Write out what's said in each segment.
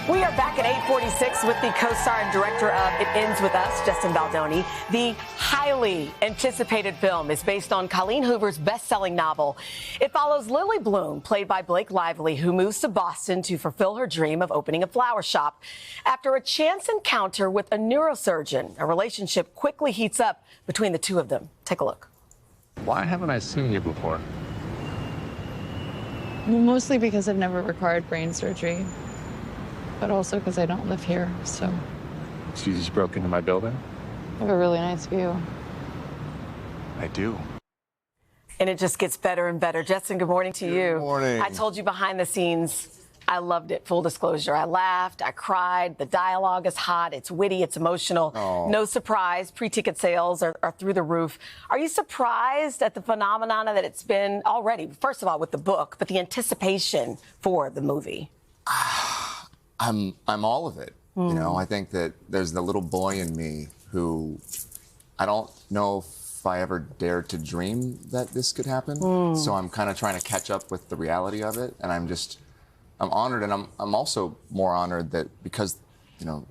We are back at 8:46 with the co-star and director of It Ends With Us, Justin Baldoni. The highly anticipated film is based on Colleen Hoover's best-selling novel. It follows Lily Bloom, played by Blake Lively, who moves to Boston to fulfill her dream of opening a flower shop. After a chance encounter with a neurosurgeon, a relationship quickly heats up between the two of them. Take a look. Why haven't I seen you before? Well, mostly because I've never required brain surgery, but also because I don't live here, so. So you just broke into my building? I have a really nice view. I do. And it just gets better and better. Justin, good morning to you. Good morning. I told you behind the scenes, I loved it. Full disclosure. I laughed, I cried. The dialogue is hot. It's witty. It's emotional. Oh. No surprise. Pre-ticket sales are through the roof. Are you surprised at the phenomenon that it's been already, first of all, with the book, but the anticipation for the movie? I'm all of it. You know, I think that there's the little boy in me who I don't know if I ever dared to dream that this could happen. So I'm kind of trying to catch up with the reality of it. And I'm honored, and I'm also more honored that because, you know,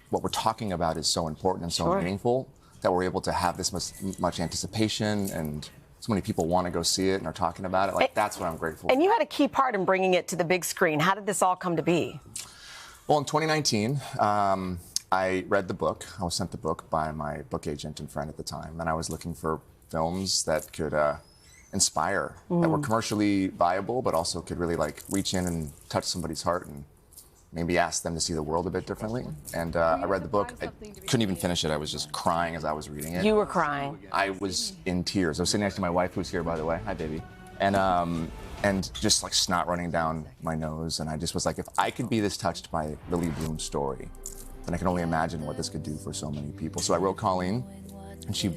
what we're talking about is so important and so meaningful that we're able to have this much anticipation, and so many people want to go see it and are talking about it. Like, that's what I'm grateful for. And you had a key part in bringing it to the big screen. How did this all come to be? Well, in 2019, I read the book. I was sent the book by my book agent and friend at the time, and I was looking for films that could inspire, that were commercially viable, but also could really like reach in and touch somebody's heart and maybe ask them to see the world a bit differently. And I read the book. I couldn't even finish it. I was just crying as I was reading it. You were crying. I was in tears. I was sitting next to my wife, who's here, by the way. Hi, baby. And just like snot running down my nose. And I just was like, if I could be this touched by Lily Bloom's story, then I can only imagine what this could do for so many people. So I wrote Colleen, and she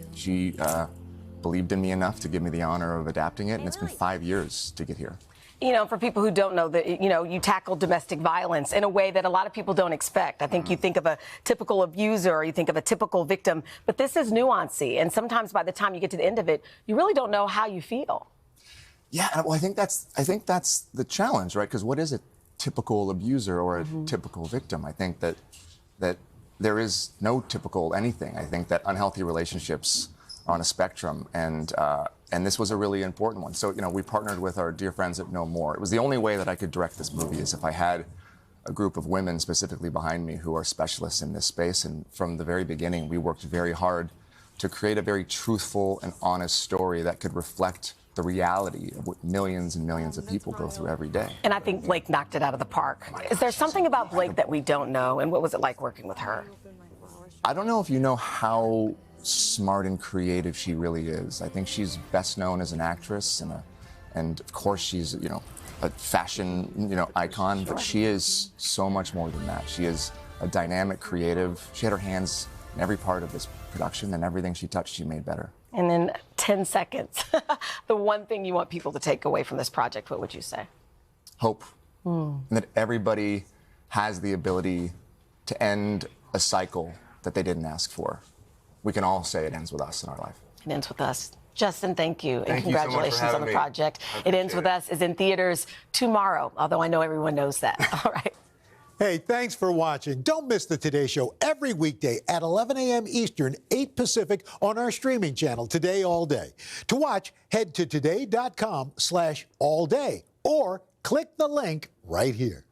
believed in me enough to give me the honor of adapting it, and it's been 5 years to get here. You know, for people who don't know, that you tackle domestic violence in a way that a lot of people don't expect. I think you think of a typical abuser, or you think of a typical victim, but this is nuancy, and sometimes by the time you get to the end of it, you really don't know how you feel. Yeah, well, I think that's the challenge, right? Because what is a typical abuser or a typical victim? I think that there is no typical anything. I think that unhealthy relationships are on a spectrum, and this was a really important one. So, you know, we partnered with our dear friends at Know More. It was the only way that I could direct this movie is if I had a group of women specifically behind me who are specialists in this space. And from the very beginning, we worked very hard to create a very truthful and honest story that could reflect the reality of what millions and millions of people go through every day. And I think Blake knocked it out of the park. Is there something about Blake that we don't know, and what was it like working with her? I don't know if you know how smart and creative she really is. I think she's best known as an actress, and of course she's, you know, a fashion, you know, icon, but she is so much more than that. She is a dynamic creative. She had her hands in every part of this production, and everything she touched, she made better. And then 10 seconds, the one thing you want people to take away from this project, what would you say? Hope. And that everybody has the ability to end a cycle that they didn't ask for. We can all say it ends with us in our life. It Ends With Us. Justin, thank you, and Thank you so much for congratulations having on the me. project. It Ends With Us is in theaters tomorrow, although I know everyone knows that. All right. Hey, thanks for watching. Don't miss the Today Show every weekday at 11 a.m. Eastern, 8 Pacific on our streaming channel, Today All Day. To watch, head to today.com/allday or click the link right here.